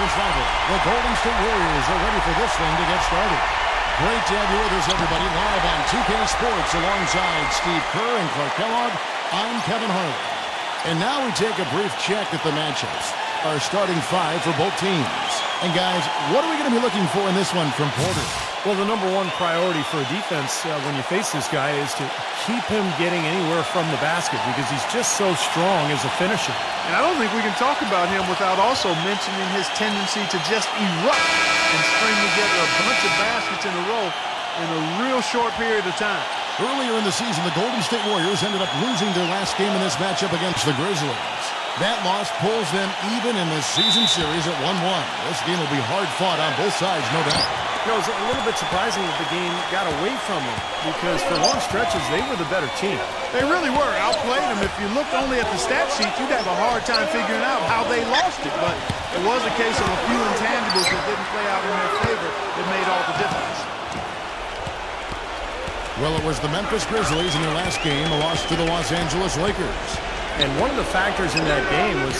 conference rival, the Golden State Warriors, are ready for this thing to get started. Great to have you with us, everybody, live on 2K Sports alongside Steve Kerr and Clark Kellogg. I'm Kevin Harlan. And now we take a brief check at the matchups. Our starting five for both teams. And guys, what are we going to be looking for in this one from Porter? Well, the number one priority for a defense when you face this guy is to keep him getting anywhere from the basket because he's just so strong as a finisher. And I don't think we can talk about him without also mentioning his tendency to just erupt and string together a bunch of baskets in a row in a real short period of time. Earlier in the season, the Golden State Warriors ended up losing their last game in this matchup against the Grizzlies. That loss pulls them even in the season series at 1-1. This game will be hard fought on both sides, no doubt. You know, it's a little bit surprising that the game got away from them because for long stretches, they were the better team. They really were. Outplayed them. If you looked only at the stat sheet, you'd have a hard time figuring out how they lost it. But it was a case of a few intangibles that didn't play out in their favor that made all the difference. Well, it was the Memphis Grizzlies in their last game, a loss to the Los Angeles Lakers. And one of the factors in that game was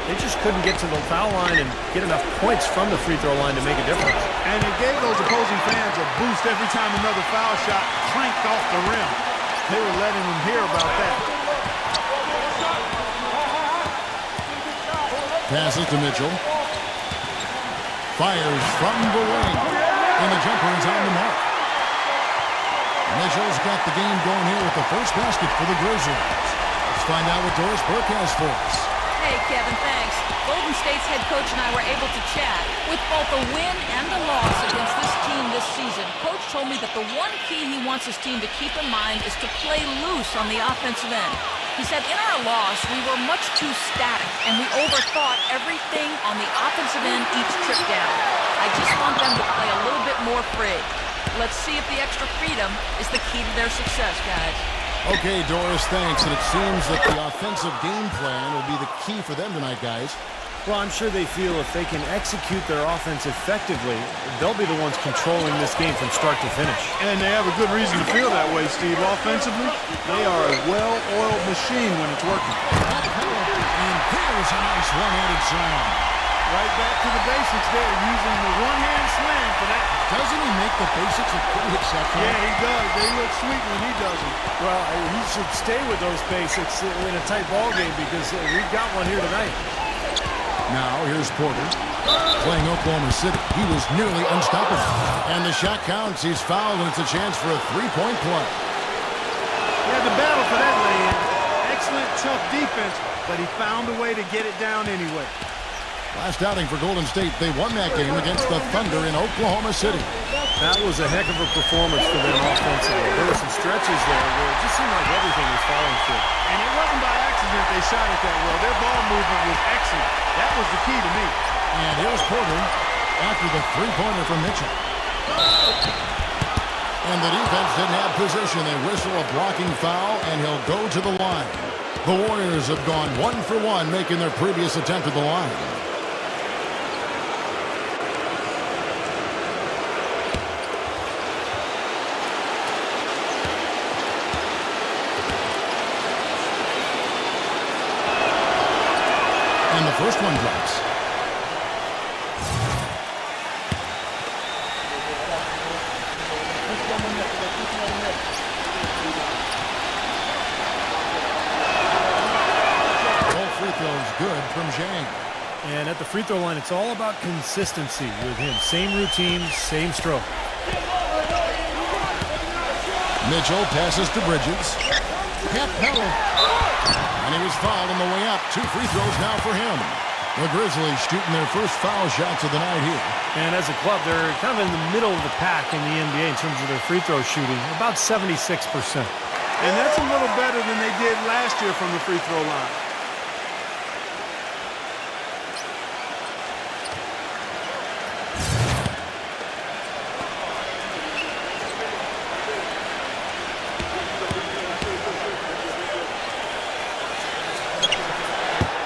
they just couldn't get to the foul line and get enough points from the free throw line to make a difference. And it gave those opposing fans a boost every time another foul shot clanked off the rim. They were letting them hear about that. Passes to Mitchell. Fires from the wing. And the jumper is on the mark. Mitchell's got the game going here with the first basket for the Grizzlies. Let's find out what Doris Burke has for us. Hey, Kevin, thanks. Golden State's head coach and I were able to chat. With both a win and a loss against this team this season, Coach told me that the one key he wants his team to keep in mind is to play loose on the offensive end. He said, in our loss, we were much too static, and we overthought everything on the offensive end each trip down. I just want them to play a little bit more free. Let's see if the extra freedom is the key to their success, guys. Okay, Doris, thanks. And it seems that the offensive game plan will be the key for them tonight, guys. Well, I'm sure they feel if they can execute their offense effectively, they'll be the ones controlling this game from start to finish. And they have a good reason to feel that way, Steve. Offensively, they are a well-oiled machine when it's working. And here's a nice one-handed slam. Right back to the basics there, using the one-hand slam for that. Doesn't he make the basics look pretty exceptional? Yeah, he does. They look sweet when he does it. Well, he should stay with those basics in a tight ball game because we've got one here tonight. Now, here's Porter playing Oklahoma City. He was nearly unstoppable. And the shot counts. He's fouled, and it's a chance for a three-point play. He had to battle for that lay-in. Excellent, tough defense, but he found a way to get it down anyway. Last outing for Golden State, they won that game against the Thunder in Oklahoma City. That was a heck of a performance for them offensively. There were some stretches there where it just seemed like everything was falling through. And it wasn't by accident they shot it that well. Their ball movement was excellent. That was the key to me. And here's Porter after the three-pointer from Mitchell. And the defense didn't have position. They whistle a blocking foul, and he'll go to the line. The Warriors have gone 1 for 1, making their previous attempt at the line. And the first one drops. Both free throws good from Zhang. And at the free throw line, it's all about consistency with him. Same routine, same stroke. Mitchell passes to Bridges. Capella. And he was fouled on the way up. 2 free throws now for him. The Grizzlies shooting their first foul shots of the night here. And as a club, they're kind of in the middle of the pack in the NBA in terms of their free throw shooting, about 76%. And that's a little better than they did last year from the free throw line.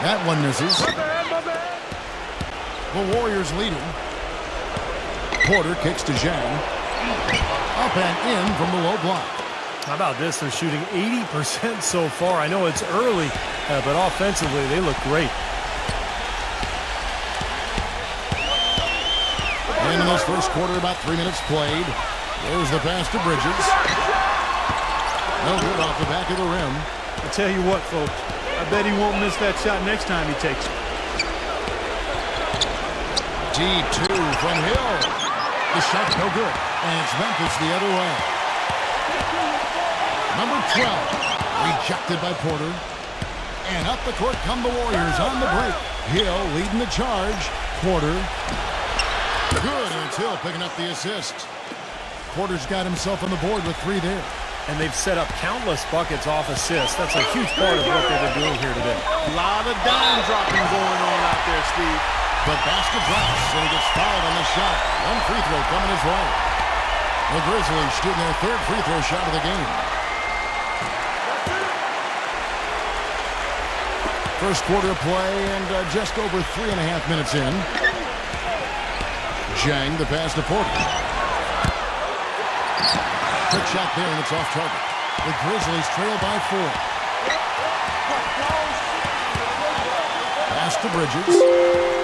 That one misses. The Warriors leading. Porter kicks to Zhang. Up and in from the low block. How about this? They're shooting 80% so far. I know it's early, but offensively, they look great. In this first quarter, about 3 minutes played. There's the pass to Bridges. No good off the back of the rim. I tell you what, folks, I bet he won't miss that shot next time he takes it. Deep 2 from Hill. The shot's no good, and it's Memphis the other way. Number 12, rejected by Porter. And up the court come the Warriors on the break. Hill leading the charge. Porter. Good, and it's Hill picking up the assist. Porter's got himself on the board with 3 there. And they've set up countless buckets off assists. That's a huge part of what they've been doing here today. A lot of dime dropping going on out there, Steve. But basket drops, and he gets fouled on the shot. 1 free throw coming his way. The Grizzlies shooting their 3rd free throw shot of the game. First quarter of play, and just over 3.5 minutes in. Jang, the pass to Porter. Quick shot there, and it's off target. The Grizzlies trail by 4. Pass to Bridges.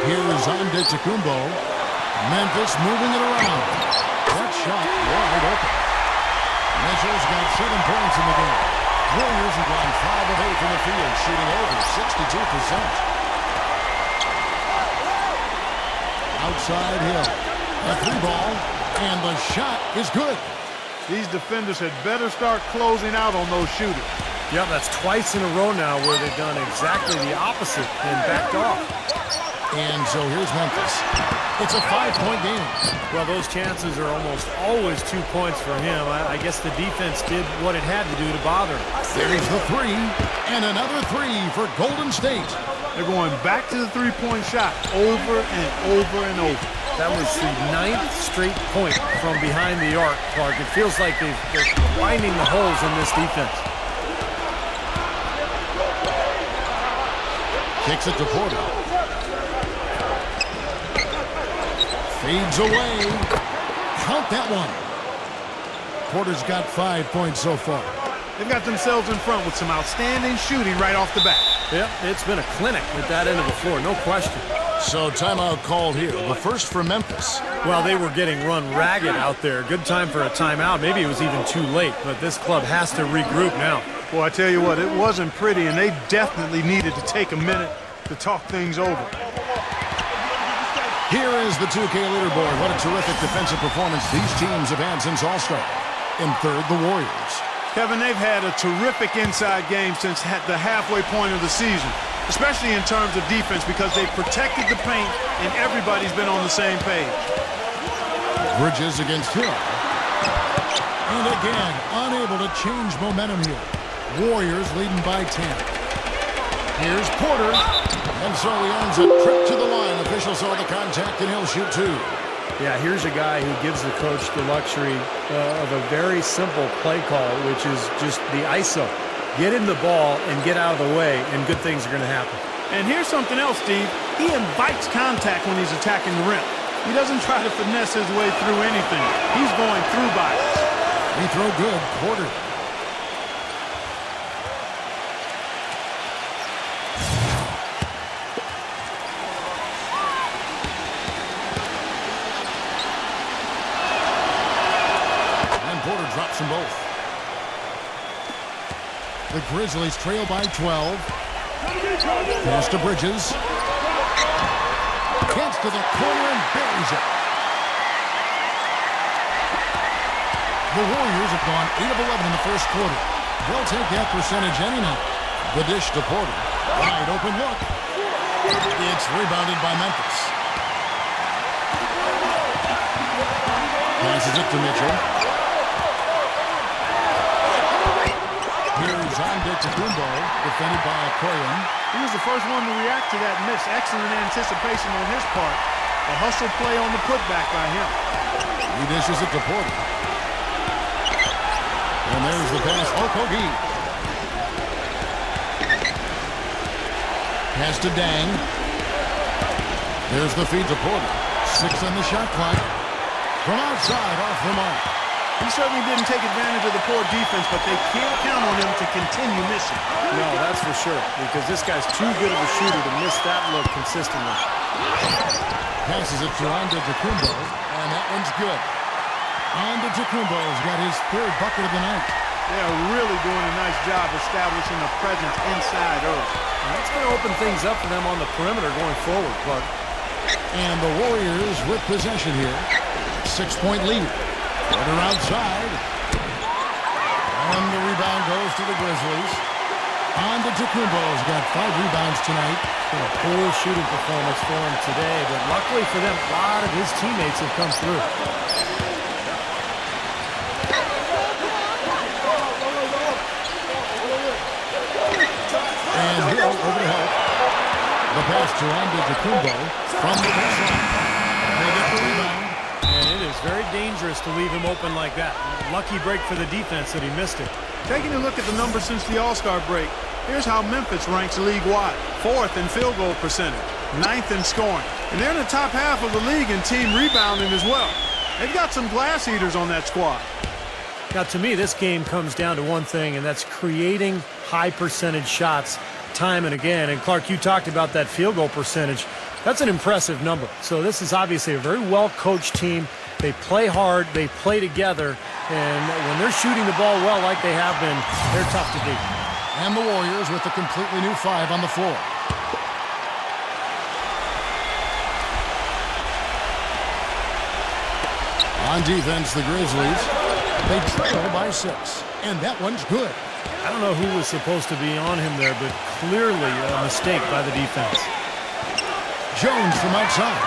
Here's Antetokounmpo. Memphis moving it around. That shot wide open. Mitchell's got 7 points in the game. Warriors have gone 5 of 8 from the field, shooting over 62%. Outside Hill. A 3 ball, and the shot is good. These defenders had better start closing out on those shooters. Yeah, that's twice in a row now where they've done exactly the opposite and backed off. And so here's Memphis. It's a 5-point game. Well, those chances are almost always 2 points for him. I guess the defense did what it had to do to bother him. There's the 3, and another 3 for Golden State. They're going back to the 3-point shot over and over and over. That was the 9th straight point from behind the arc, Clark. It feels like they're finding the holes in this defense. Kicks it to Porter. Fades away. Count that one. Porter's got 5 points so far. They've got themselves in front with some outstanding shooting right off the bat. Yeah, it's been a clinic at that end of the floor, no question. So timeout called here. The first for Memphis. Well, they were getting run ragged out there. Good time for a timeout. Maybe it was even too late, but this club has to regroup now. Well, I tell you what, it wasn't pretty, and they definitely needed to take a minute to talk things over. Here is the 2K leaderboard. What a terrific defensive performance these teams have had since All-Star. In third, the Warriors. Kevin, they've had a terrific inside game since the halfway point of the season, especially in terms of defense because they've protected the paint and everybody's been on the same page. Bridges against Hill. And again, unable to change momentum here. Warriors leading by 10. Here's Porter. And so he earns a trip to the line. Officials saw the contact, and he'll shoot 2. Yeah, here's a guy who gives the coach the luxury of a very simple play call, which is just the ISO. Get him the ball and get out of the way, and good things are going to happen. And here's something else, Steve. He invites contact when he's attacking the rim. He doesn't try to finesse his way through anything. He's going through by it. Free throw good. Porter. Porter drops them both. The Grizzlies trail by 12. Pass to Bridges. Gets to the corner and buries it. The Warriors have gone 8 of 11 in the first quarter. They'll take that percentage any night. The dish to Porter. Wide open look. It's rebounded by Memphis. Passes it to Mitchell. Here's Antetokounmpo, defended by Koyan. He was the first one to react to that miss. Excellent anticipation on his part. A hustle play on the putback by him. He dishes it to Porter. And there's the pass. Okogie. Pass to Dang. There's the feed to Porter. 6 on the shot clock. From outside, off the mark. He certainly didn't take advantage of the poor defense, but they can't count on him to continue missing. No, that's for sure, because this guy's too good of a shooter to miss that look consistently. Passes it to Antetokounmpo, And that one's good. On to Tacumbo's got his third bucket of the night. They're really doing a nice job establishing a presence inside early. And that's going to open things up for them on the perimeter going forward, Clark. And the Warriors with possession here. 6-point lead. Quarter outside. And the rebound goes to the Grizzlies. On to Tacumbo's got 5 rebounds tonight. Been a poor shooting performance for him today, but luckily for them, a lot of his teammates have come through. And Hill over to help. The pass to Tacumbo from the baseline. They get the rebound. And it is very dangerous to leave him open like that. Lucky break for the defense that he missed it. Taking a look at the numbers since the All-Star break, here's how Memphis ranks league-wide. 4th in field goal percentage, 9th in scoring. And they're in the top half of the league in team rebounding as well. They've got some glass eaters on that squad. Now, to me, this game comes down to one thing, and that's creating high percentage shots time and again. And, Clark, you talked about that field goal percentage. That's an impressive number. So this is obviously a very well-coached team. They play hard. They play together. And when they're shooting the ball well like they have been, they're tough to beat. And the Warriors with a completely new 5 on the floor. On defense, the Grizzlies, they trail by 6. And that one's good. I don't know who was supposed to be on him there, but clearly a mistake by the defense. Jones from outside.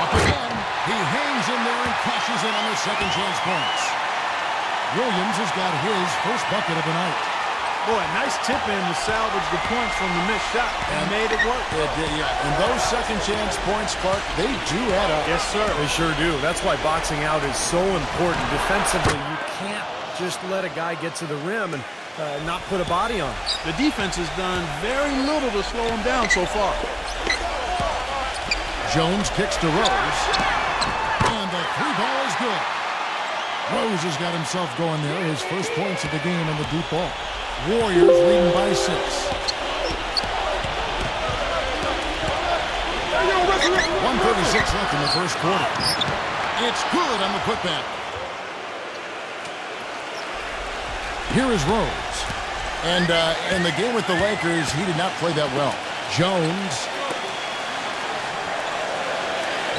Up again. He hangs in there and cashes in on the second chance points. Williams has got his first bucket of the night. Boy, nice tip in to salvage the points from the missed shot. And made it work. And those second chance points, Clark, they do add up. Yes, sir. They sure do. That's why boxing out is so important. Defensively, you can't just let a guy get to the rim and not put a body on it. The defense has done very little to slow him down so far. Jones kicks to Rose. And the 3-ball is good. Rose has got himself going there. His first points of the game on the deep ball. Warriors leading by 6. 1:36 left in the first quarter. It's good on the putback. Here is Rose. And in the game with the Lakers, he did not play that well. Jones.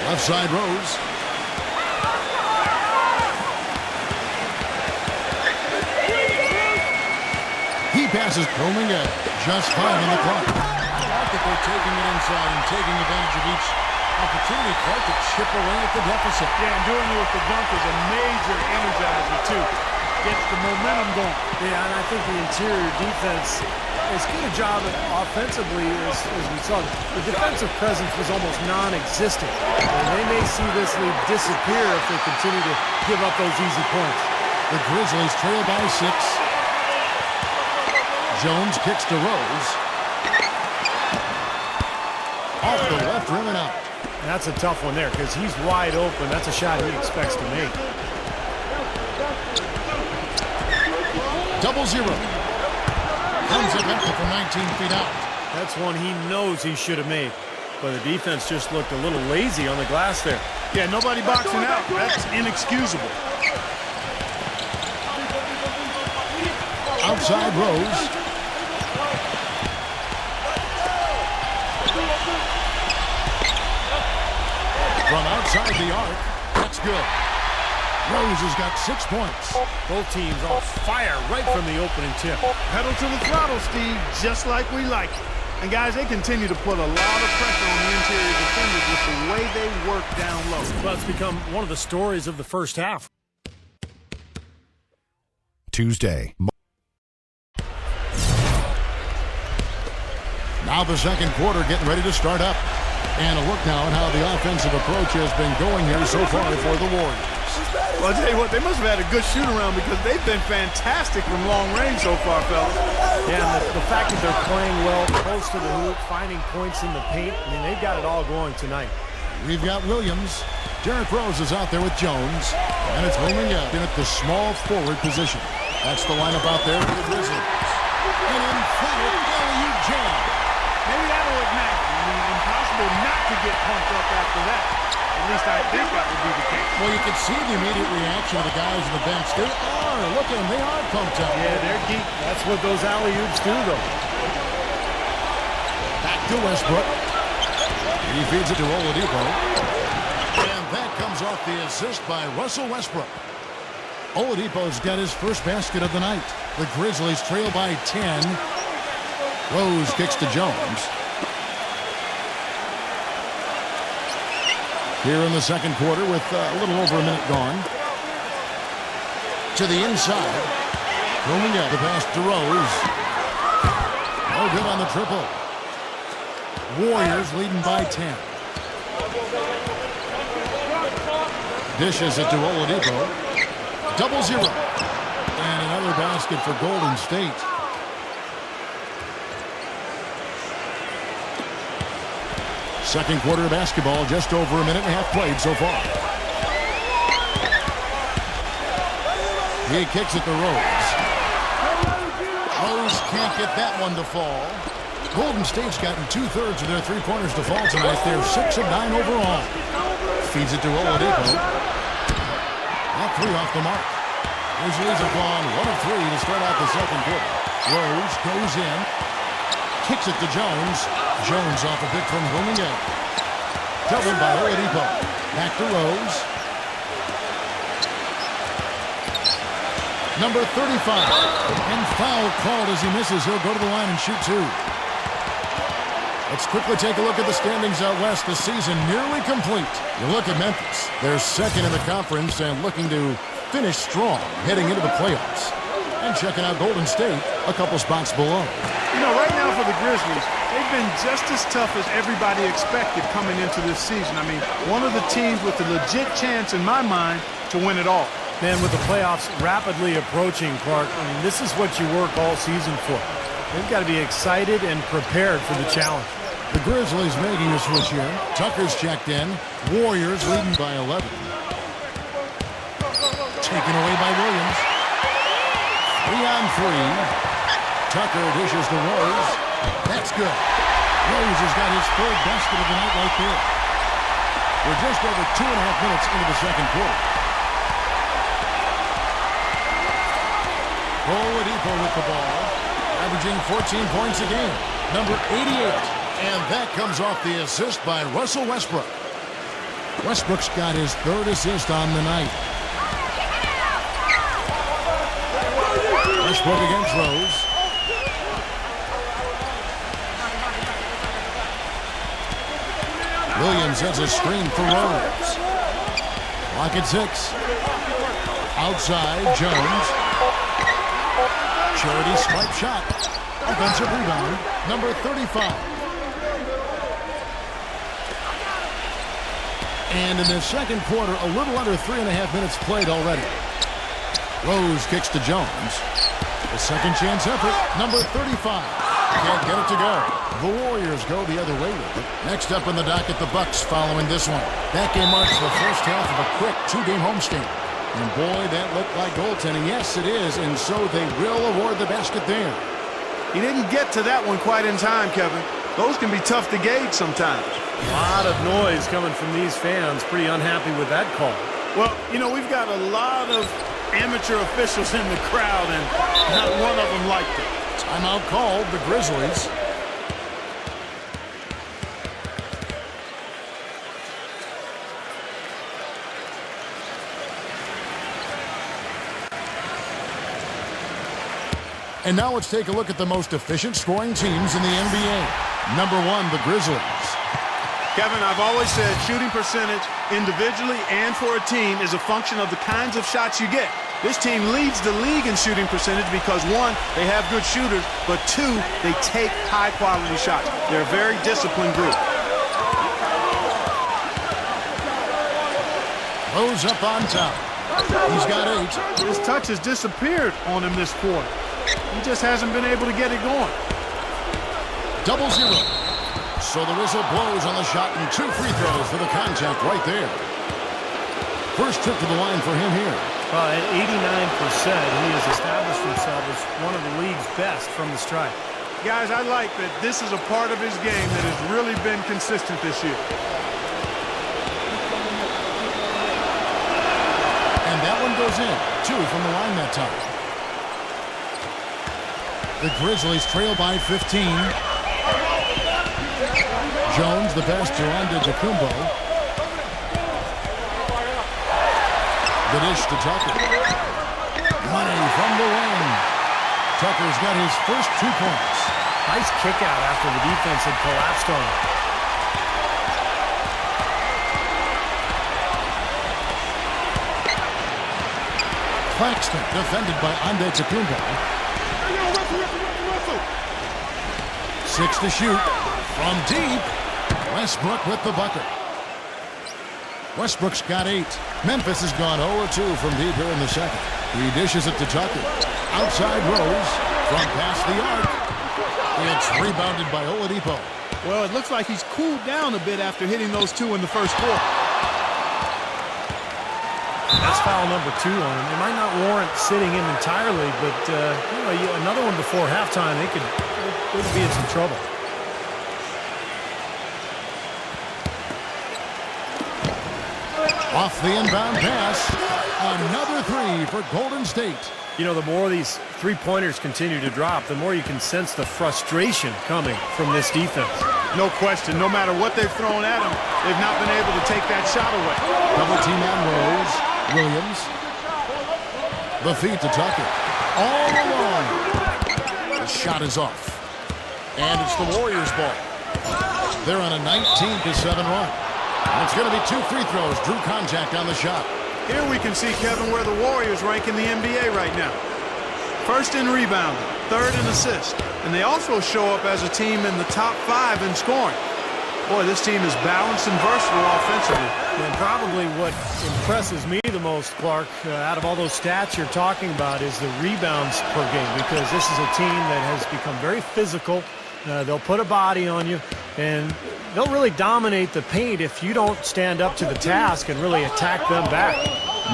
Left side Rose. He passes Kuminga just fine on the clock. I like that they're taking it inside and taking advantage of each opportunity, Clark, to chip away at the deficit. Yeah, and doing it with the dunk is a major energizer, too. Gets the momentum going. Yeah, and I think the interior defense as good a job offensively as we saw. The defensive presence was almost non-existent. And they may see this lead disappear if they continue to give up those easy points. The Grizzlies trail by 6. Jones kicks to Rose. Off the left rim and out. And that's a tough one there because he's wide open. That's a shot he expects to make. 0-0. Comes it back from 19 feet out. That's one he knows he should have made. But the defense just looked a little lazy on the glass there. Yeah, nobody boxing out. That's inexcusable. Outside Rose. From outside the arc. That's good. Rose has got 6 points. Both teams on fire right from the opening tip. Pedal to the throttle, Steve, just like we like it. And, guys, they continue to put a lot of pressure on the interior defenders with the way they work down low. Well, it's become one of the stories of the first half. Tuesday. Now the second quarter getting ready to start up. And a look now at how the offensive approach has been going here so far for the Warriors. Well, I'll tell you what, they must have had a good shoot-around because they've been fantastic from long range so far, fellas. Yeah, and the fact that they're playing well close to the hoop, finding points in the paint, I mean, they've got it all going tonight. We've got Williams. Derrick Rose is out there with Jones. And it's Kuminga in at the small forward position. That's the lineup out there for the Grizzlies. An emphatic alley-oop jam. Maybe that'll ignite. I mean, impossible not to get pumped up after that. At least I think that would be the case. Well, you can see the immediate reaction of the guys on the bench. They are. Look at them. They are pumped up. Yeah, they're geek. That's what those alley-oops do, though. Back to Westbrook. He feeds it to Oladipo. And that comes off the assist by Russell Westbrook. Oladipo's got his first basket of the night. The Grizzlies trail by 10. Rose kicks to Jones. Here in the second quarter with a little over a minute gone. To the inside. Rolling up the pass to Rose. No good on the triple. Warriors leading by 10. Dishes it to Oladipo. 0-0. And another basket for Golden State. Second quarter basketball, just over a minute and a half played so far. He kicks it to Rose. Rose can't get that one to fall. Golden State's gotten 2/3 of their three-pointers to fall tonight. They're 6 of 9 overall. Feeds it to Oladipo. That three off the mark. Grizzlies have gone 1 of 3 to start out the second quarter. Rose goes in. Kicks it to Jones. Jones off a bit from winging out. Doubled by Oladipo. Back to Rose. Number 35. And foul called as he misses. He'll go to the line and shoot 2. Let's quickly take a look at the standings out west. The season nearly complete. You look at Memphis. They're second in the conference and looking to finish strong heading into the playoffs. And checking out Golden State a couple spots below. You know, right now for the Grizzlies, they've been just as tough as everybody expected coming into this season. I mean, one of the teams with a legit chance in my mind to win it all. Man, with the playoffs rapidly approaching, Clark, I mean, this is what you work all season for. They've got to be excited and prepared for the challenge. The Grizzlies making a switch here. Tucker's checked in. Warriors leading by 11. Taken away by Williams. 3-on-3. Tucker dishes to Rose. That's good. Rose has got his third basket of the night right there. We're just over 2.5 minutes into the second quarter. Oladipo with the ball, averaging 14 points a game. Number 88. And that comes off the assist by Russell Westbrook. Westbrook's got his third assist on the night. Westbrook against Rose. Williams has a screen for Rose. Clock at 6. Outside, Jones. Charity swipe shot. Offensive rebound, number 35. And in the second quarter, a little under 3.5 minutes played already. Rose kicks to Jones. The second chance effort, number 35. Can't get it to go. The Warriors go the other way with it. Next up in the docket, the Bucks following this one. That game marks the first half of a quick 2-game homestand. And boy, that looked like goaltending. Yes, it is, and so they will award the basket there. He didn't get to that one quite in time, Kevin. Those can be tough to gauge sometimes. A lot of noise coming from these fans. Pretty unhappy with that call. Well, you know, we've got a lot of amateur officials in the crowd, and not one of them liked it. Timeout called, the Grizzlies. And now let's take a look at the most efficient scoring teams in the NBA. Number 1, the Grizzlies. Kevin, I've always said shooting percentage individually and for a team is a function of the kinds of shots you get. This team leads the league in shooting percentage because 1, they have good shooters, but 2, they take high-quality shots. They're a very disciplined group. Rose up on top. He's got 8. His touch has disappeared on him this quarter. He just hasn't been able to get it going. 0-0. So the whistle blows on the shot and 2 free throws for the contact right there. First trip to the line for him here. At 89%, he has established himself as one of the league's best from the stripe. Guys, I like that this is a part of his game that has really been consistent this year. is in. 2 from the line that time. The Grizzlies trail by 15. Jones, the pass to Antetokounmpo. The dish to Tucker. Money from the wing. Tucker's got his first 2 points. Nice kick out after the defense had collapsed on him. Claxton defended by Antetokounmpo. 6 to shoot. From deep. Westbrook with the bucket. Westbrook's got 8. Memphis has gone 0-2 from deep here in the second. He dishes it to Tucker. Outside Rose. From past the arc. It's rebounded by Oladipo. Well, it looks like he's cooled down a bit after hitting those 2 in the first quarter. That's foul number 2 on him. It might not warrant sitting him entirely, but another one before halftime, they could be in some trouble. Off the inbound pass. Another 3 for Golden State. You know, the more these three-pointers continue to drop, the more you can sense the frustration coming from this defense. No question. No matter what they've thrown at him, they've not been able to take that shot away. Double team on Rose. Williams. The feed to Tucker. All alone. The shot is off. And it's the Warriors' ball. They're on a 19-7 run. It's going to be 2 free throws. Drew contact on the shot. Here we can see, Kevin, where the Warriors rank in the NBA right now. First in rebounding, 3rd in assists, and they also show up as a team in the top 5 in scoring. Boy, this team is balanced and versatile offensively. And probably what impresses me the most, Clark, out of all those stats you're talking about is the rebounds per game, because this is a team that has become very physical. They'll put a body on you, and they'll really dominate the paint if you don't stand up to the task and really attack them back.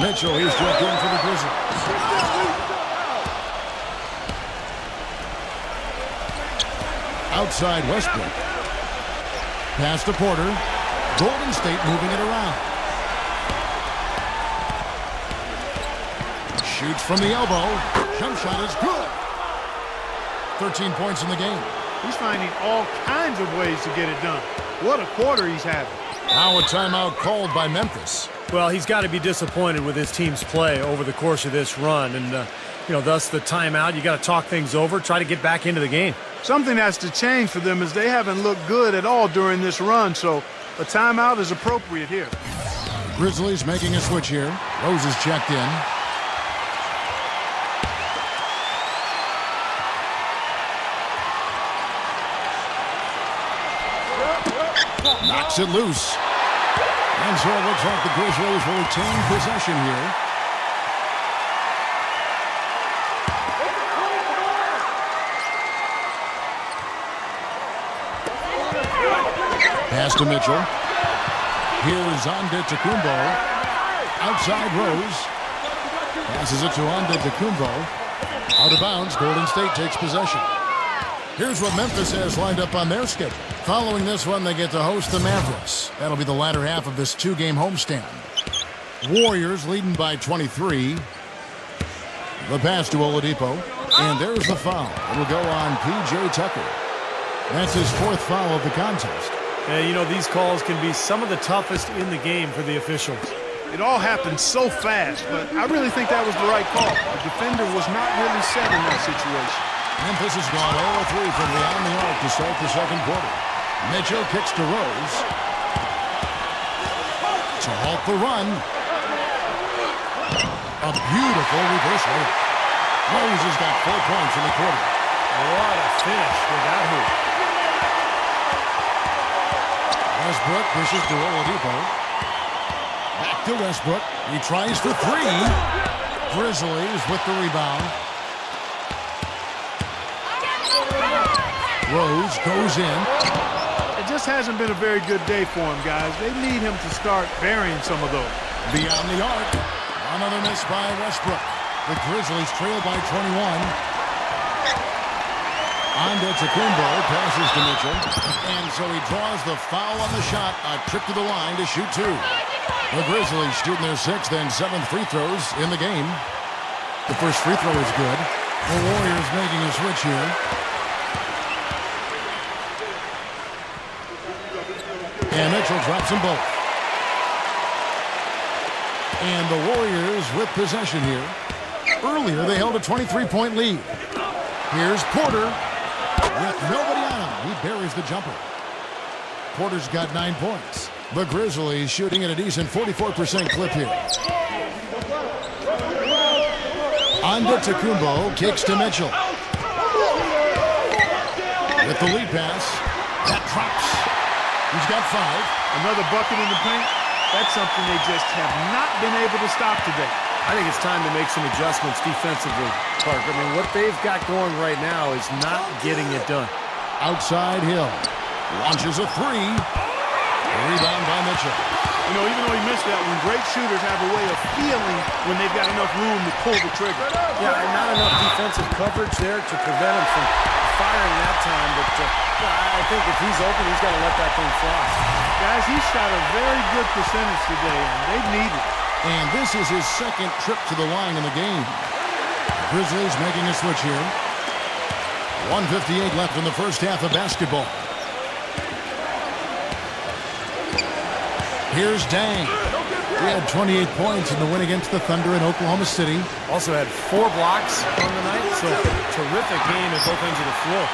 Mitchell, he's jumped in for the Grizzlies. Outside Westbrook. Pass to Porter. Golden State moving it around. Shoots from the elbow. Jump shot is good. 13 points in the game. He's finding all kinds of ways to get it done. What a quarter he's having. Now a timeout called by Memphis. Well, he's got to be disappointed with his team's play over the course of this run. And, thus the timeout. You got to talk things over, try to get back into the game. Something has to change for them as they haven't looked good at all during this run. So a timeout is appropriate here. Grizzlies making a switch here. Rose is checked in. Knocks it loose. And so it looks like the Grizzlies will retain possession here. Pass to Mitchell. Here is Antetokounmpo. Outside Rose. Passes it to Antetokounmpo. Out of bounds. Golden State takes possession. Here's what Memphis has lined up on their schedule. Following this one, they get to host the Mavericks. That'll be the latter half of this 2-game homestand. Warriors leading by 23. The pass to Oladipo. And there's the foul. It'll go on P.J. Tucker. That's his 4th foul of the contest. These calls can be some of the toughest in the game for the officials. It all happened so fast, but I really think that was the right call. The defender was not really set in that situation. Memphis has gone 0-3 from beyond the arc to start the second quarter. Mitchell kicks to Rose. To halt the run. A beautiful reverse layup. Rose has got 4 points in the quarter. What a finish with that hoop. Westbrook pushes to Oladipo. Back to Westbrook. He tries for 3. Grizzlies with the rebound. Rose goes in. It just hasn't been a very good day for him, guys. They need him to start burying some of those. Beyond the arc. Another miss by Westbrook. The Grizzlies trail by 21. Antetokounmpo passes to Mitchell. And so he draws the foul on the shot. A trip to the line to shoot 2. The Grizzlies shooting their 6th and 7th free throws in the game. The first free throw is good. The Warriors making a switch here. And Mitchell drops them both. And the Warriors with possession here. Earlier, they held a 23-point lead. Here's Porter with nobody on him. He buries the jumper. Porter's got 9 points. The Grizzlies shooting at a decent 44% clip here. Antetokounmpo kicks to Mitchell. With the lead pass, that drops. He's got 5. Another bucket in the paint. That's something they just have not been able to stop today. I think it's time to make some adjustments defensively, Clark. I mean, what they've got going right now is not getting it done. Outside Hill. Launches a 3. Rebound by Mitchell. You know, even though he missed that one, great shooters have a way of feeling when they've got enough room to pull the trigger. Yeah, and not enough defensive coverage there to prevent him from firing that time. But I think if he's open, he's got to let that thing fly. Guys, he shot a very good percentage today, and they need it. And this is his 2nd trip to the line in the game. Grizzlies making a switch here. 1:58 left in the first half of basketball. Here's Dang. He had 28 points in the win against the Thunder in Oklahoma City. Also had 4 blocks on the night, so terrific game at both ends of the floor.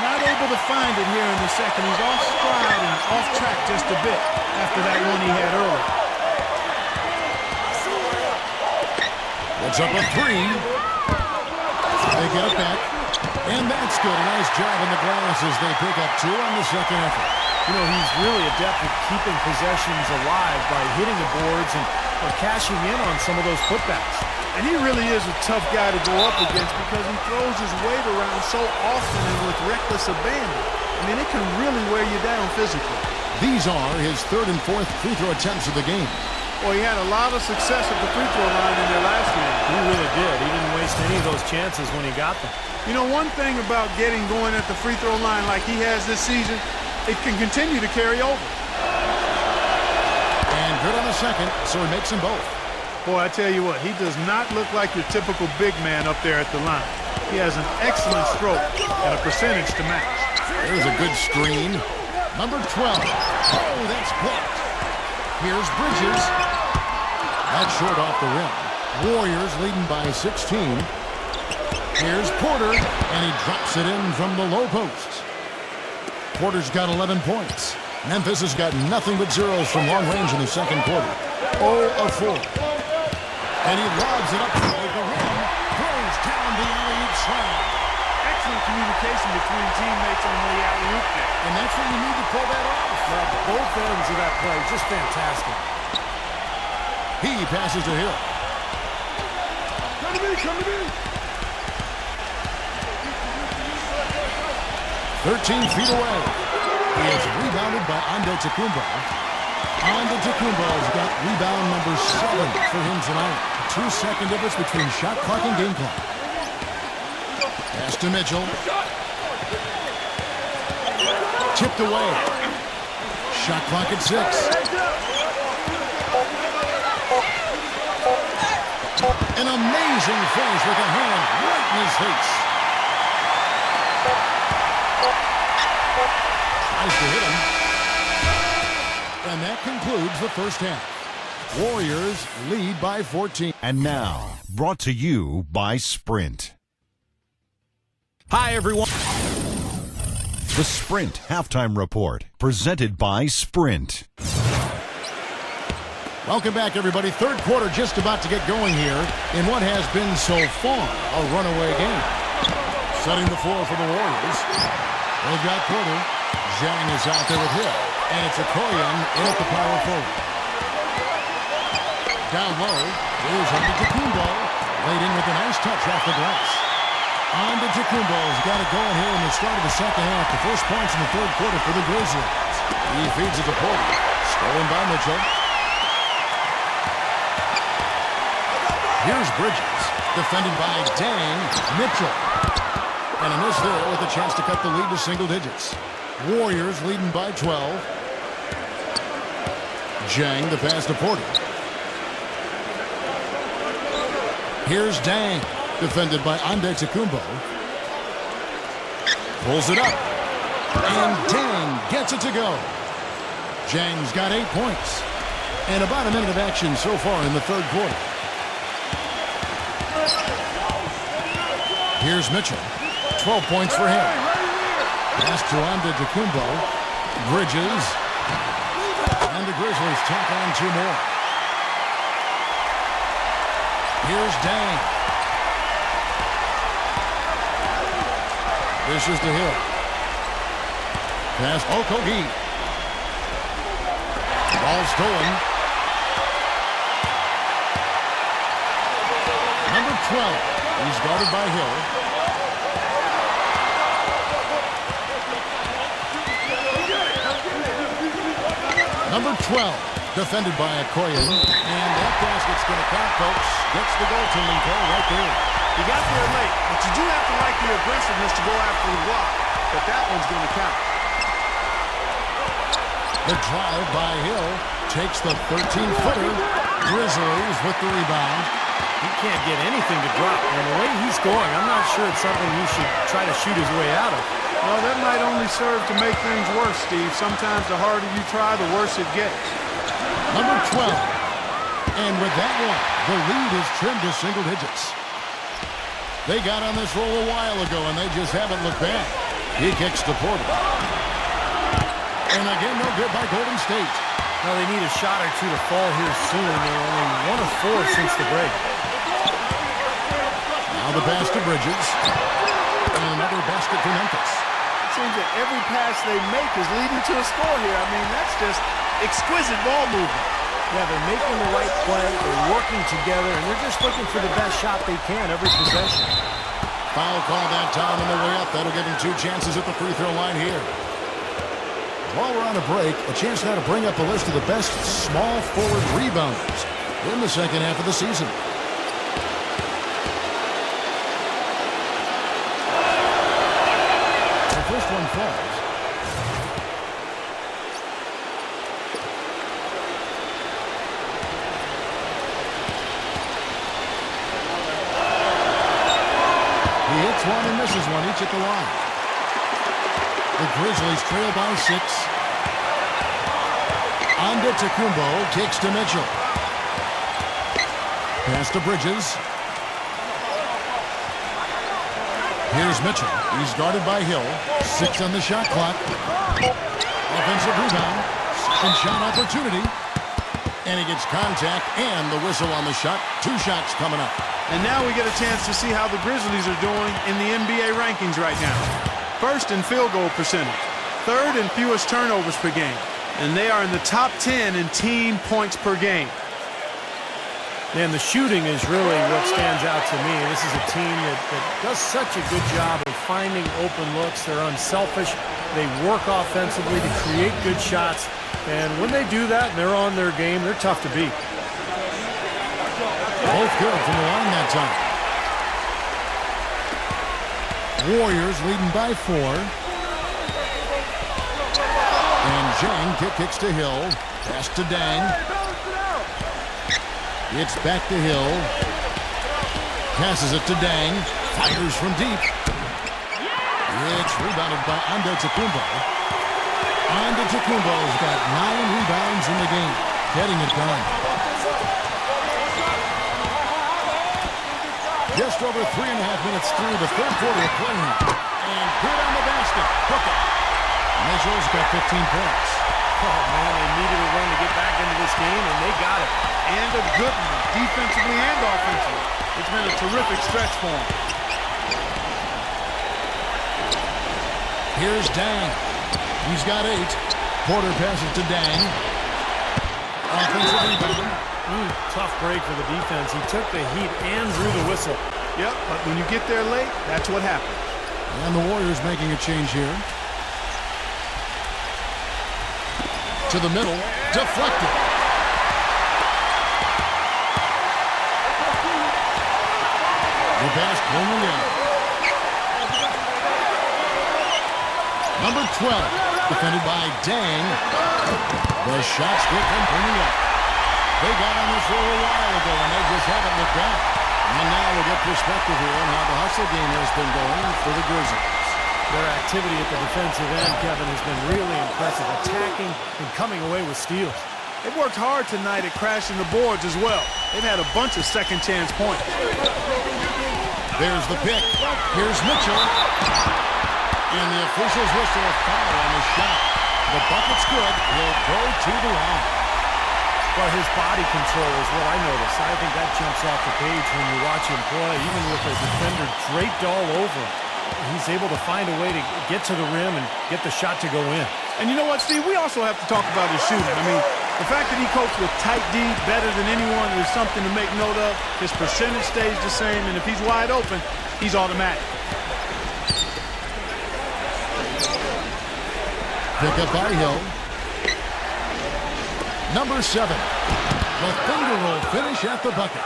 Not able to find it here in the second. He's off stride and off track just a bit after that one he had earlier. It's up a 3. They get it back. And that's good. A nice job in the glass as they pick up 2 on the second effort. You know, he's really adept at keeping possessions alive by hitting the boards and cashing in on some of those putbacks. And he really is a tough guy to go up against because he throws his weight around so often and with reckless abandon. I mean, it can really wear you down physically. These are his 3rd and 4th free throw attempts of the game. Well, he had a lot of success at the free throw line in their last game. He really did. He didn't waste any of those chances when he got them. You know, one thing about getting going at the free throw line like he has this season, it can continue to carry over. And good on the second, so he makes them both. Boy, I tell you what, he does not look like your typical big man up there at the line. He has an excellent stroke and a percentage to match. There's a good screen. Number 12. Oh, that's blocked. Here's Bridges. That's short off the rim. Warriors leading by 16. Here's Porter, and he drops it in from the low post. Porter's got 11 points. Memphis has got nothing but zeros from long range in the second quarter. 0 of 4. And he lobs it up to the rim. Throws down the alley-oop slam. Excellent communication between teammates on the alley-oop there. And that's when you need to pull that off. Well, both ends of that play, just fantastic. He passes to Hill. Come to me, come to me. 13 feet away. He is rebounded by Antetokounmpo. Antetokounmpo's got rebound number 7 for him tonight. 2-second difference between shot clock and game clock. Pass to Mitchell. Tipped away. Shot clock at 6. An amazing finish with a hand right in his face. Tries to hit him. And that concludes the first half. Warriors lead by 14. And now, brought to you by Sprint. Hi, everyone. The Sprint Halftime Report, presented by Sprint. Welcome back, everybody. Third quarter just about to get going here in what has been so far a runaway game. Setting the floor for the Warriors. They've got Porter. Zhang is out there with Hill. And it's Okoyan in at the power forward. Down low, here's Antetokounmpo. Laid in with a nice touch off the glass. Antetokounmpo's got it going here in the start of the second half. The first points in the third quarter for the Grizzlies. He feeds it to Porter. Stolen by Mitchell. Here's Bridges, defended by Dang. Mitchell. And a miss there with a chance to cut the lead to single digits. Warriors leading by 12. Jang, the pass to Porter. Here's Dang, defended by Antetokounmpo. Pulls it up. And Dang gets it to go. Jang's got 8 points. And about a minute of action so far in the third quarter. Here's Mitchell. 12 points for him. Pass to Antetokounmpo. Bridges. And the Grizzlies tack on 2 more. Here's Dang. This is to Hill. Pass Okogie. Ball stolen. Number 12. He's guarded by Hill. Number 12, defended by Okoye. And that basket's going to count, folks. Gets the goaltending call right there. You got there late, but you do have to like the aggressiveness to go after the block. But that one's going to count. The drive by Hill takes the 13-footer. Grizzlies with the rebound. He can't get anything to drop. And the way he's going, I'm not sure it's something he should try to shoot his way out of. Well, that might only serve to make things worse, Steve. Sometimes the harder you try, the worse it gets. Number 12. And with that one, the lead is trimmed to single digits. They got on this roll a while ago, and they just haven't looked back. He kicks to Porter. And again, no good by Golden State. Well, they need a shot or two to fall here soon. They're only 1 of 4 since the break. Now the pass to Bridges. And another basket for Memphis. It seems that every pass they make is leading to a score here. I mean, that's just exquisite ball movement. Yeah, they're making the right play. They're working together, and they're just looking for the best shot they can every possession. Foul call that time on the way up. That'll give him 2 chances at the free throw line here. While we're on a break, a chance now to bring up a list of the best small forward rebounders in the second half of the season. The first one falls. He hits one and misses one, each at the line. The Grizzlies trail by 6. Antetokounmpo kicks to Mitchell. Pass to Bridges. Here's Mitchell. He's guarded by Hill. 6 on the shot clock. Offensive rebound. Second shot opportunity. And he gets contact and the whistle on the shot. 2 shots coming up. And now we get a chance to see how the Grizzlies are doing in the NBA rankings right now. First in field goal percentage. Third in fewest turnovers per game. And they are in the top 10 in team points per game. And the shooting is really what stands out to me. This is a team that does such a good job of finding open looks. They're unselfish. They work offensively to create good shots. And when they do that and they're on their game, they're tough to beat. Both good from the line that time. Warriors leading by 4. And Jang kicks to Hill. Pass to Dang. It's back to Hill. Passes it to Dang. Fires from deep. It's rebounded by Antetokounmpo. Antetokounmpo's got 9 rebounds in the game. Getting it done. Just over 3.5 minutes through the third quarter of play. And good on the basket. Hook it. Mitchell's got 15 points. Oh, man, they needed a run to get back into this game, and they got it. And a good one, defensively and offensively. It's been a terrific stretch for them. Here's Dang. He's got 8. Porter passes to Dang. Offensive rebound. Tough break for the defense. He took the heat and drew the whistle. Yep, but when you get there late, that's what happens. And the Warriors making a change here. To the middle. Deflected. The pass going in. Number 12. Defended by Dang. The shot's good from bringing up. They got on this roll a while ago, and they just haven't looked back. And now we'll get perspective here on how the hustle game has been going for the Grizzlies. Their activity at the defensive end, Kevin, has been really impressive, attacking and coming away with steals. They've worked hard tonight at crashing the boards as well. They've had a bunch of second chance points. There's the pick. Here's Mitchell. And the officials whistle a foul on the shot. The bucket's good. He'll go to the line. Well, his body control is what I notice. I think that jumps off the page when you watch him play. Even with the defender draped all over him, he's able to find a way to get to the rim and get the shot to go in. And you know what, Steve? We also have to talk about his shooting. I mean, the fact that he copes with tight D better than anyone is something to make note of. His percentage stays the same, and if he's wide open, he's automatic. Pick up by Hill. Number 7. The finger roll finish at the bucket.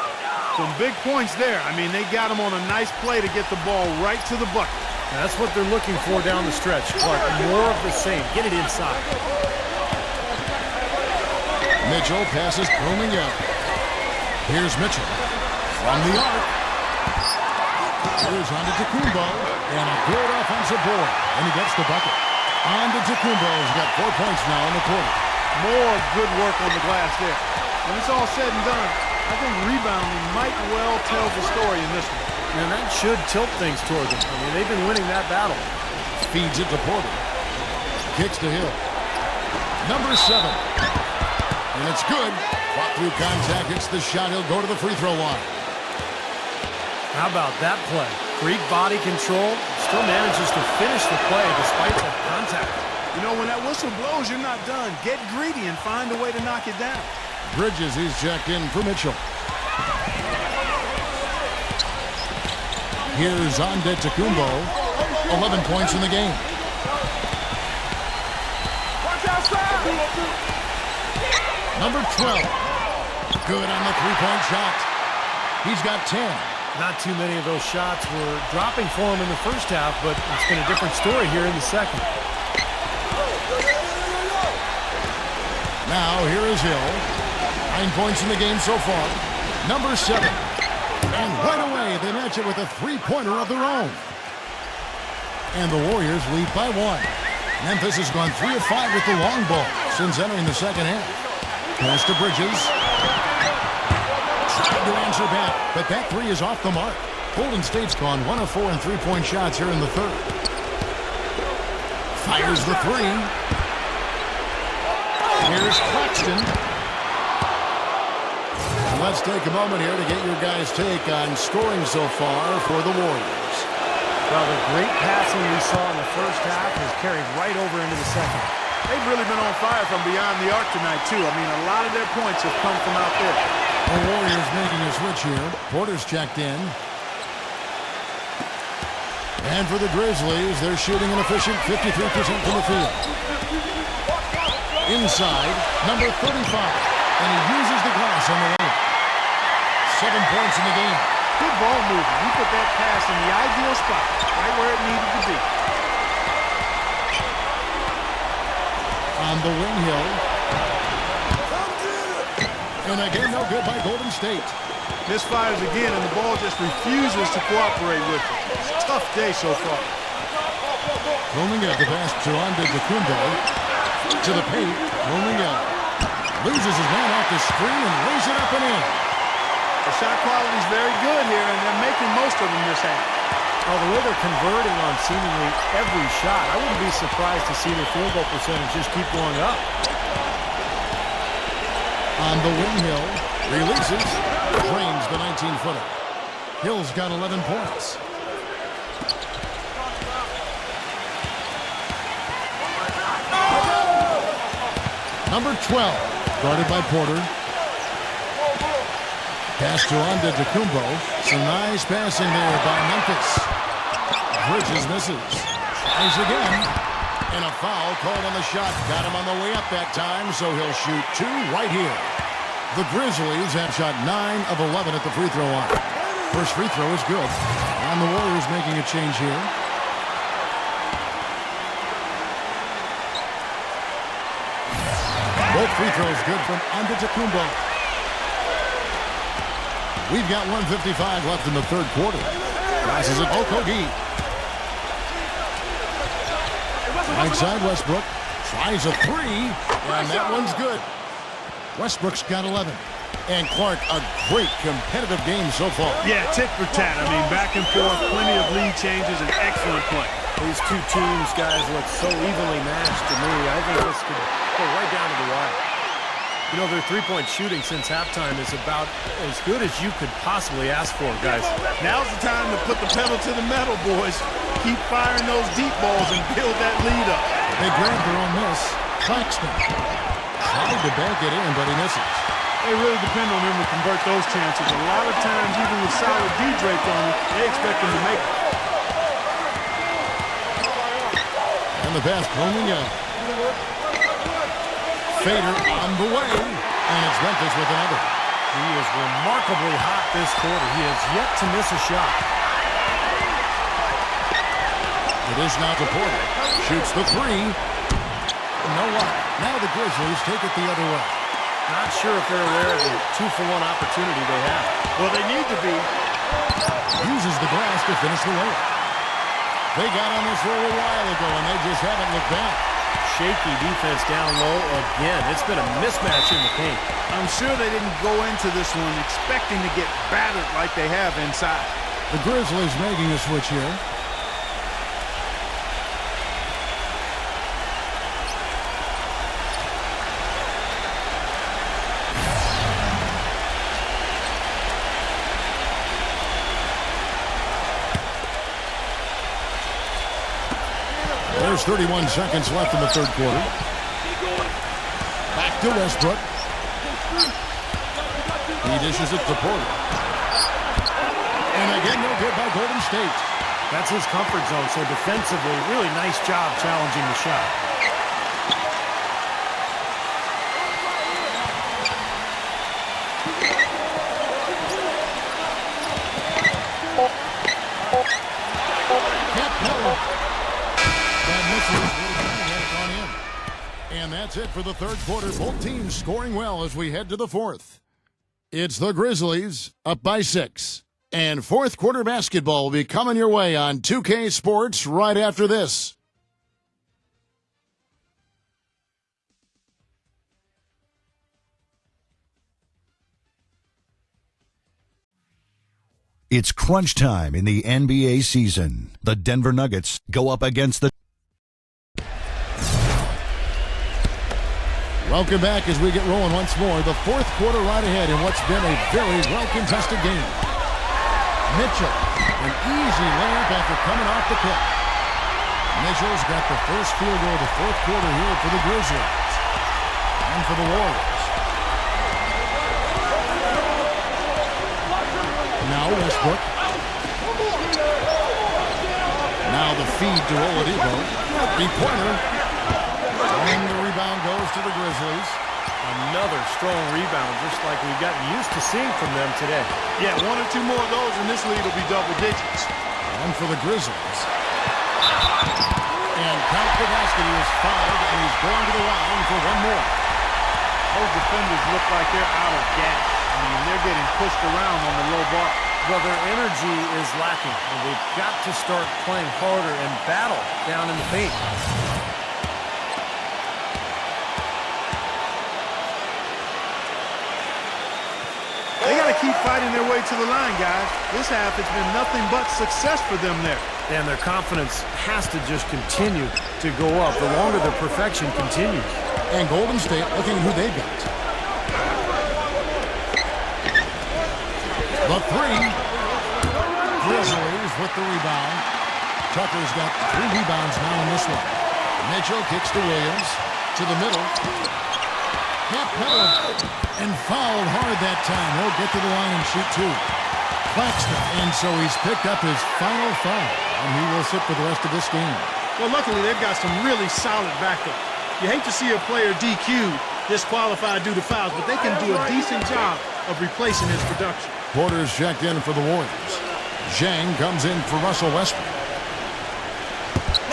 Some big points there. I mean, they got him on a nice play to get the ball right to the bucket. That's what they're looking for down the stretch, Clark. More of the same. Get it inside. Mitchell passes Grooming up. Here's Mitchell from the arc. Here's on to Tacumbo. And a good offensive board. And he gets the bucket. On to Tacumbo. He's got 4 points now in the quarter. More good work on the glass there. When it's all said and done, I think rebounding might well tell the story in this one. And that should tilt things toward them. I mean, they've been winning that battle. Feeds it to Porter. Kicks to Hill. Number 7. And it's good. Fought through contact. Hits the shot. He'll go to the free throw line. How about that play? Great body control. Still manages to finish the play despite the contact. You know, when that whistle blows, you're not done. Get greedy and find a way to knock it down. Bridges, he's checked in for Mitchell. Here's Antetokounmpo. 11 points in the game. Number 12. Good on the three-point shot. He's got 10. Not too many of those shots were dropping for him in the first half, but it's been a different story here in the second. Now, here is Hill. 9 points in the game so far. Number 7. And right away, they match it with a three-pointer of their own. And the Warriors lead by 1. Memphis has gone 3 of 5 with the long ball since entering the second half. Pass to Bridges. Tried to answer back, but that 3 is off the mark. Golden State's gone 1 of 4 in three-point shots here in the third. Fires the 3. Here's Claxton. Let's take a moment here to get your guys' take on scoring so far for the Warriors. Well, the great passing we saw in the first half has carried right over into the second. They've really been on fire from beyond the arc tonight, too. I mean, a lot of their points have come from out there. The Warriors making a switch here. Porter's checked in. And for the Grizzlies, they're shooting an efficient 53% from the field. Inside, number 35. And he uses the glass on the lane. 7 points in the game. Good ball movement. He put that pass in the ideal spot, right where it needed to be. On the wing, Hill. And again, no good by Golden State. Misfires again, and the ball just refuses to cooperate with it. It's a tough day so far. Roaming up the pass to Antetokounmpo. To the paint. Roaming up. Loses his man off the screen and lays it up and in. The shot quality is very good here, and they're making most of them this half. Oh, the way they're converting on seemingly every shot, I wouldn't be surprised to see their field goal percentage just keep going up. On the wing, Hill releases, drains the 19-footer. Hill's got 11 points. Number 12, guarded by Porter. Pass to Antetokounmpo. Some nice passing there by Memphis. Bridges misses. Tries again. And a foul called on the shot. Got him on the way up that time, so he'll shoot 2 right here. The Grizzlies have shot 9 of 11 at the free throw line. First free throw is good. And the Warriors making a change here. Both free throws good from Antetokounmpo. We've got 1:55 left in the third quarter. Passes it Okogie. Right side, Westbrook tries a three, and that one's good. Westbrook's got 11. And Clark, a great competitive game so far. Yeah, tit for tat. I mean, back and forth, plenty of lead changes, and excellent play. These two teams, guys, look so evenly matched to me. I think this could go right down to the wire. You know, their three-point shooting since halftime is about as good as you could possibly ask for, guys. Now's the time to put the pedal to the metal, boys. Keep firing those deep balls and build that lead up. They grabbed their own miss. Claxton tried to bank it in, but he misses. They really depend on him to convert those chances. A lot of times, even with solid D draped on him, they expect him to make it. And the pass, Coleman Young. Fader on the way, and it's Memphis with another. He is remarkably hot this quarter. He has yet to miss a shot. It is now to Porter. Shoots the three. No luck. Now the Grizzlies take it the other way. Not sure if they're aware of the 2-for-1 opportunity they have. Well, they need to be. Uses the glass to finish the layup. They got on this roll a while ago, and they just haven't looked back. Shaky defense down low again. It's been a mismatch in the paint. I'm sure they didn't go into this one expecting to get battered like they have inside. The Grizzlies making a switch here. There's 31 seconds left in the third quarter. Back to Westbrook. He dishes it to Porter. And again, no good by Golden State. That's his comfort zone, so defensively, really nice job challenging the shot. And that's it for the third quarter. Both teams scoring well as we head to the fourth. It's the Grizzlies up by 6. And fourth quarter basketball will be coming your way on 2K Sports right after this. It's crunch time in the NBA season. The Denver Nuggets go up against the... Welcome back as we get rolling once more. The fourth quarter right ahead in what's been a very well-contested game. Mitchell, an easy layup after coming off the pick. Mitchell's got the first field goal of the fourth quarter here for the Grizzlies. And for the Warriors. Now Westbrook. Now the feed to Oladipo. Three-pointer. And the rebound goes to the Grizzlies. Another strong rebound, just like we've gotten used to seeing from them today. Yeah, one or two more of those, and this lead will be double digits. And for the Grizzlies. And count the basket. He is fouled, and he's going to the line for one more. Those defenders look like they're out of gas. I mean, they're getting pushed around on the low bar. Well, their energy is lacking, and they've got to start playing harder and battle down in the paint. They got to keep fighting their way to the line, guys. This half, it's been nothing but success for them there. And their confidence has to just continue to go up the longer the perfection continues. And Golden State looking at who they've got. The three. Grizzlies with the rebound. Tucker's got 3 rebounds now in this one. Mitchell kicks to Williams. To the middle. And fouled hard that time. He'll get to the line and shoot 2. Claxton. And so he's picked up his final foul. And he will sit for the rest of this game. Well, luckily, they've got some really solid backup. You hate to see a player DQ'd, disqualified due to fouls, but they can do a decent job of replacing his production. Porter's checked in for the Warriors. Zhang comes in for Russell Westbrook.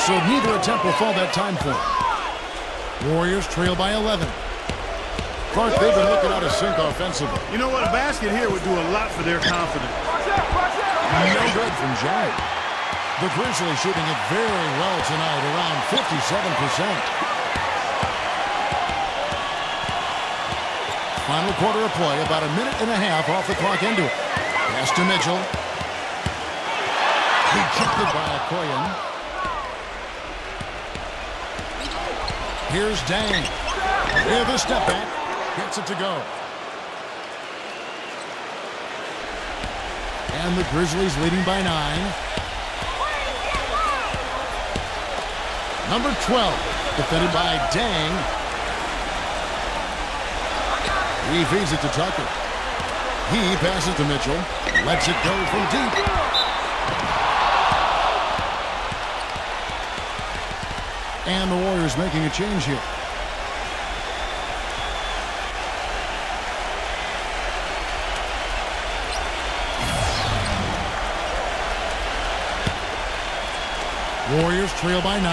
So neither attempt will fall that time for him. Warriors trail by 11. Clark, they've been looking out of sync offensively. You know what? A basket here would do a lot for their confidence. No good from Jang. The Grizzlies shooting it very well tonight, around 57%. Final quarter of play, about a minute and a half off the clock into it. Pass to Mitchell. Rejected by Okoyen. Here's Dang. With a step back. Gets it to go. And the Grizzlies leading by 9. Number 12, defended by Dang. He feeds it to Tucker. He passes to Mitchell. Lets it go from deep. And the Warriors making a change here. Warriors trail by 9.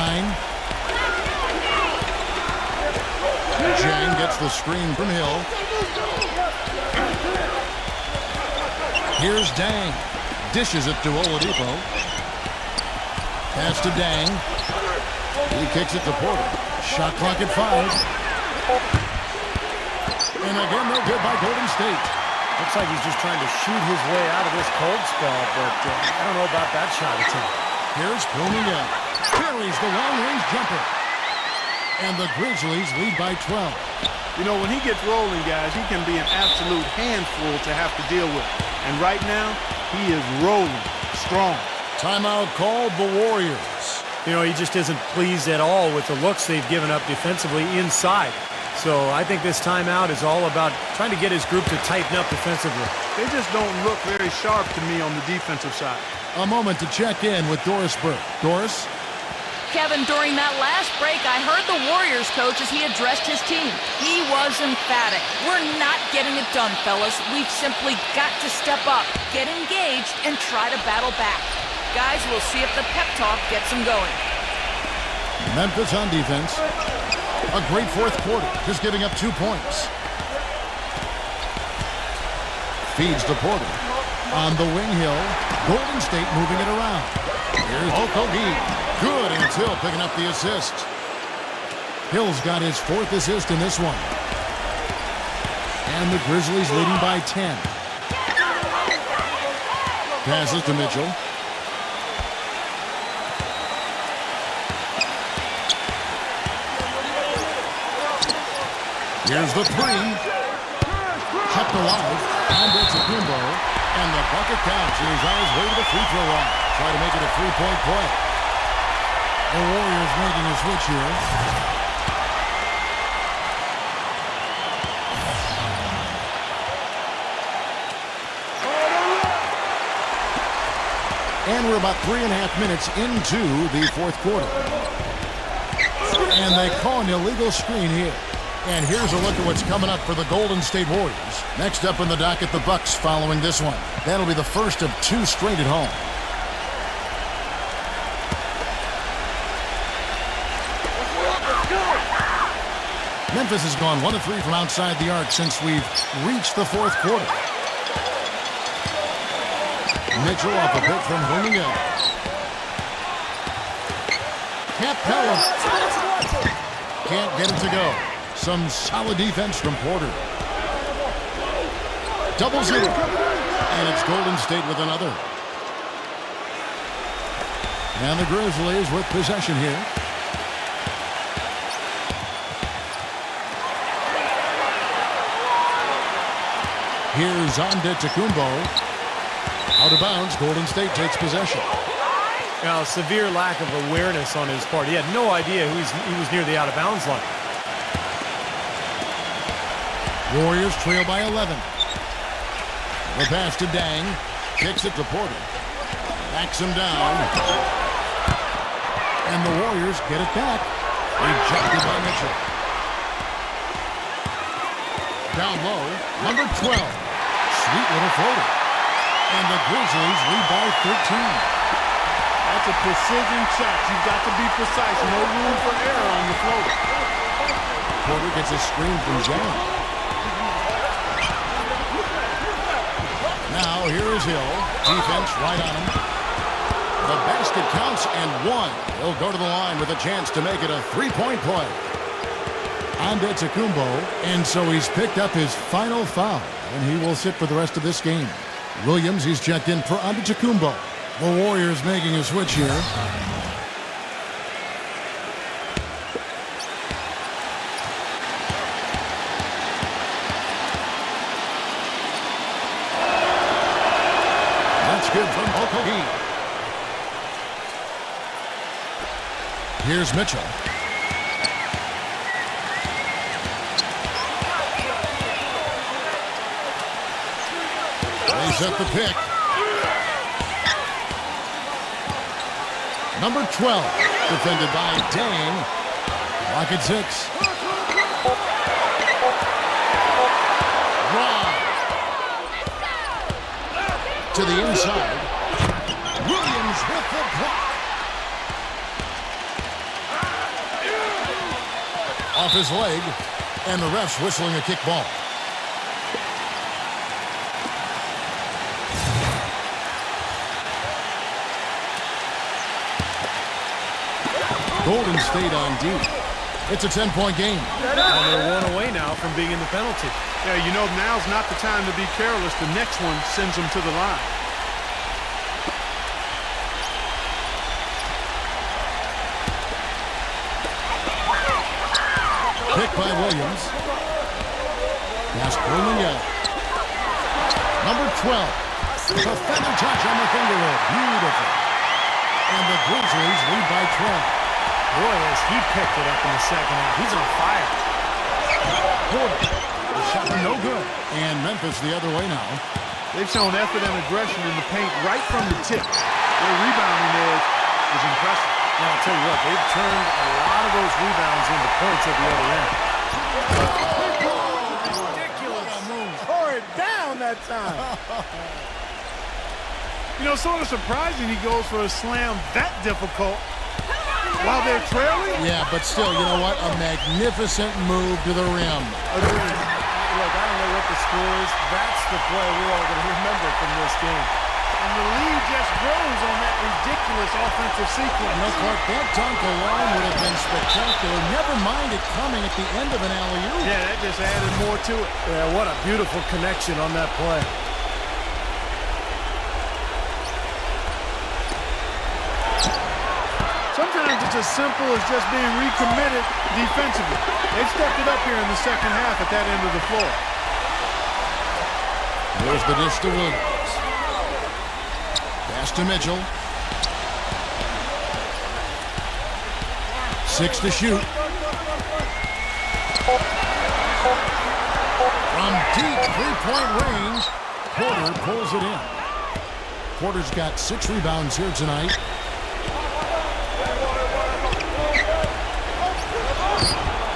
Jang gets the screen from Hill. Here's Dang. Dishes it to Oladipo. Pass to Dang. He kicks it to Porter. Shot clock at 5. And again, no good by Golden State. Looks like he's just trying to shoot his way out of this cold spell, but I don't know about that shot attempt. Here's Cunningham. Carries the long-range jumper. And the Grizzlies lead by 12. You know, when he gets rolling, guys, he can be an absolute handful to have to deal with. And right now, he is rolling strong. Timeout called the Warriors. You know, he just isn't pleased at all with the looks they've given up defensively inside. So I think this timeout is all about trying to get his group to tighten up defensively. They just don't look very sharp to me on the defensive side. A moment to check in with Doris Burke. Doris? Kevin, during that last break, I heard the Warriors coach as he addressed his team. He was emphatic. We're not getting it done, fellas. We've simply got to step up, get engaged, and try to battle back. Guys, we'll see if the pep talk gets them going. Memphis on defense. A great fourth quarter, just giving up 2 points. Feeds to Porter. On the wing, Hill. Golden State moving it around. Here's Okogie. Good, and it's Hill picking up the assist. Hill's got his 4th assist in this one. And the Grizzlies leading by 10. Passes to Mitchell. Here's the 3. Kept alive. Antetokounmpo. And the bucket counts. He's on his way to the free throw line. Try to make it a 3-point play. The Warriors making a switch here. And we're about 3.5 minutes into the fourth quarter. And they call an illegal screen here. And here's a look at what's coming up for the Golden State Warriors. Next up in the docket, the Bucks following this one. That'll be the first of 2 straight at home. Memphis has gone 1 of 3 from outside the arc since we've reached the fourth quarter. Mitchell off a pick from Cunningham. Capella. Can't get it to go. Some solid defense from Porter. Doubles it. And it's Golden State with another. And the Grizzlies with possession here. Here's Antetokounmpo. Out of bounds, Golden State takes possession. Now, a severe lack of awareness on his part. He had no idea he was near the out-of-bounds line. Warriors trail by 11. The pass to Dang. Kicks it to Porter. Backs him down. And the Warriors get it back. Rejected by Mitchell. Down low, number 12. Sweet little floater. And the Grizzlies lead by 13. That's a precision shot. You've got to be precise. No room for error on the floater. Porter gets a screen from Jang. Now here is Hill. Defense right on him. The basket counts and one. He'll go to the line with a chance to make it a three-point play. Antetokounmpo, and so he's picked up his final foul, and he will sit for the rest of this game. Williams, he's checked in for Antetokounmpo. The Warriors making a switch here. That's good from Oklahoma. Here's Mitchell. They set the pick. Number 12, defended by Dang. Lock at 6. Drive. To the inside. Williams with the block. Off his leg, and the ref's whistling a kick ball. Golden State on D. It's a 10-point game. And they're one away now from being in the penalty. Yeah, you know, now's not the time to be careless. The next one sends them to the line. Pick by Williams. Pass Bloomington. Number 12. The feather touch on the finger roll. Beautiful. And the Grizzlies lead by 12. Boy, has he picked it up in the second half. He's on fire. Porter. The shot no good. And Memphis the other way now. They've shown effort and aggression in the paint right from the tip. Their rebounding edge is impressive. Now, I'll tell you what, they've turned a lot of those rebounds into points at the other end. Ridiculous. Tore it down that time. You know, sort of surprising he goes for a slam that difficult while they're trailing. Yeah, but still, you know what? A magnificent move to the rim. Agreed. Look, I don't know what the score is. That's the play we're all going to remember from this game. And the lead just grows on that ridiculous offensive sequence. No, Clark, that dunk alone would have been spectacular. Never mind it coming at the end of an alley-oop. Yeah, that just added more to it. Yeah, what a beautiful connection on that play. Sometimes it's as simple as just being recommitted defensively. They've stepped it up here in the second half at that end of the floor. There's the dish to Williams. Pass to Mitchell. 6 to shoot. From deep three-point range, Porter pulls it in. Porter's got 6 rebounds here tonight.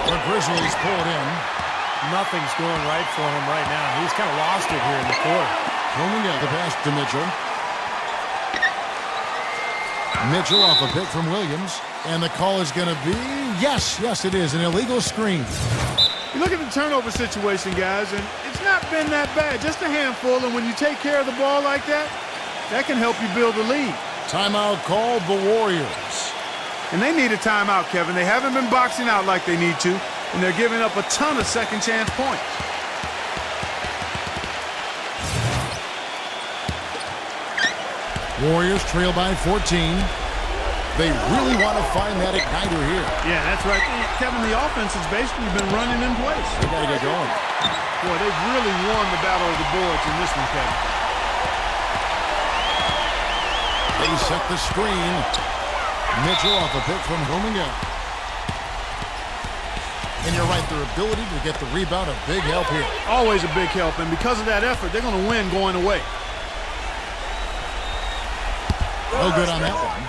The Grizzlies pull it in. Nothing's going right for him right now. He's kind of lost it here in the quarter. Coming in the pass to Mitchell. Mitchell off a pick from Williams. And the call is going to be, yes, it is, an illegal screen. You look at the turnover situation, guys, and it's not been that bad. Just a handful, and when you take care of the ball like that, that can help you build a lead. Timeout called the Warriors. And they need a timeout, Kevin. They haven't been boxing out like they need to, and they're giving up a ton of second-chance points. Warriors trail by 14. They really want to find that igniter here. Yeah, that's right. Kevin, the offense has basically been running in place. They got to get going. Boy, they've really won the battle of the boards in this one, Kevin. They set the screen. Mitchell off a pick from Bloomington. And you're right, their ability to get the rebound, a big help here. Always a big help, and because of that effort, they're going to win going away. No good on that one.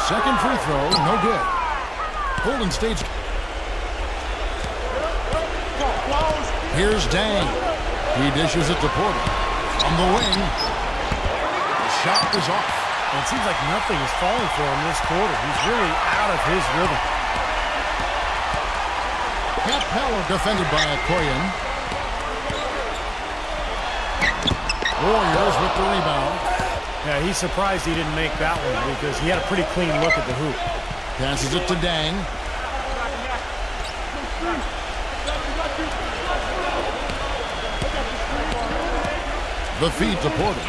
Second free throw, no good. Golden State's. Here's Dang. He dishes it to Porter. From the wing. The shot is off. And it seems like nothing is falling for him this quarter. He's really out of his rhythm. Capella defended by Koyen. Warriors with the rebound. Yeah, he's surprised he didn't make that one because he had a pretty clean look at the hoop. Passes it to Dang. The feed to Porter.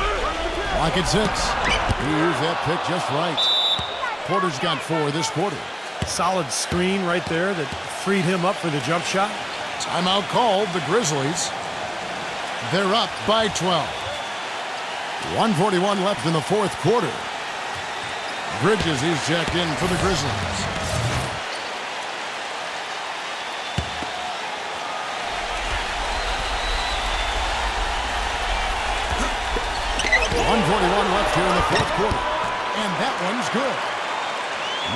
Rockets hits. He used that pick just right. Porter's got 4 this quarter. Solid screen right there that freed him up for the jump shot. Timeout called, the Grizzlies. They're up by 12. 1:41 left in the fourth quarter. Bridges is checked in for the Grizzlies. Left here in the fourth quarter. And that one's good.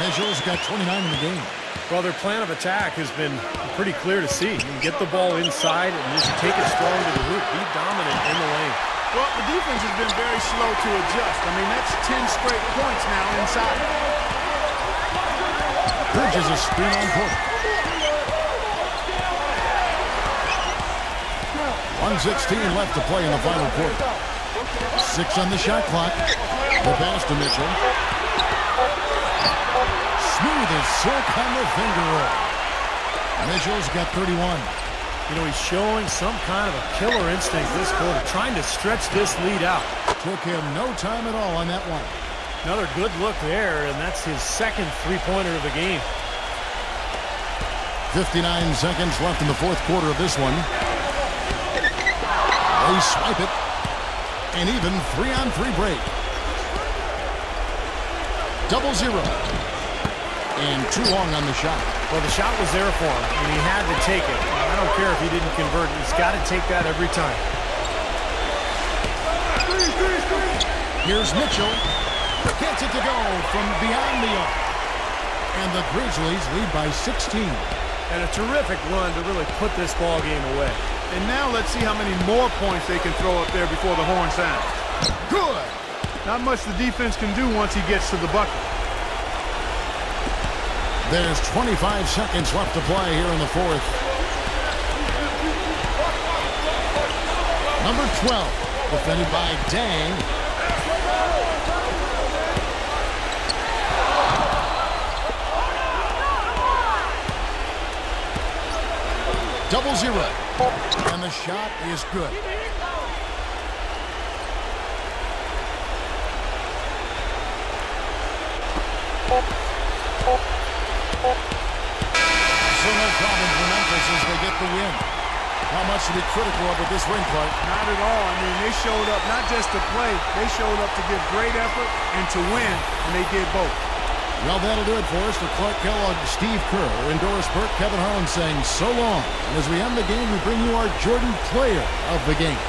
Mitchell's got 29 in the game. Well, their plan of attack has been pretty clear to see. You can get the ball inside and just take it strong to the hoop. Be dominant in the lane. Well, the defense has been very slow to adjust. I mean, that's 10 straight points now inside. Bridges a screen on Porter. 1:16 left to play in the final quarter. 6 on the shot clock. The pass to Mitchell. Smooth as silk on the finger roll. Mitchell's got 31. You know, he's showing some kind of a killer instinct this quarter, trying to stretch this lead out. Took him no time at all on that one. Another good look there, and that's his second three-pointer of the game. 59 seconds left in the fourth quarter of this one. They swipe it. An even 3-on-3 break. 0-0. And too long on the shot. Well, the shot was there for him, and he had to take it. I don't care if he didn't convert. He's got to take that every time. Here's Mitchell. Gets it to go from beyond the arc. And the Grizzlies lead by 16. And a terrific run to really put this ball game away. And now let's see how many more points they can throw up there before the horn sounds. Good. Not much the defense can do once he gets to the bucket. There's 25 seconds left to play here in the fourth. Number 12, defended by Dang. Double zero. And the shot is good. So no problem for Memphis as they get the win. How much to be critical of at this ring, Clark? Not at all. I mean, they showed up not just to play. They showed up to give great effort and to win, and they did both. Well, that'll do it for us. For Clark Kellogg, Steve Kerr, and Doris Burke, Kevin Harlan saying so long. And as we end the game, we bring you our Jordan Player of the Game.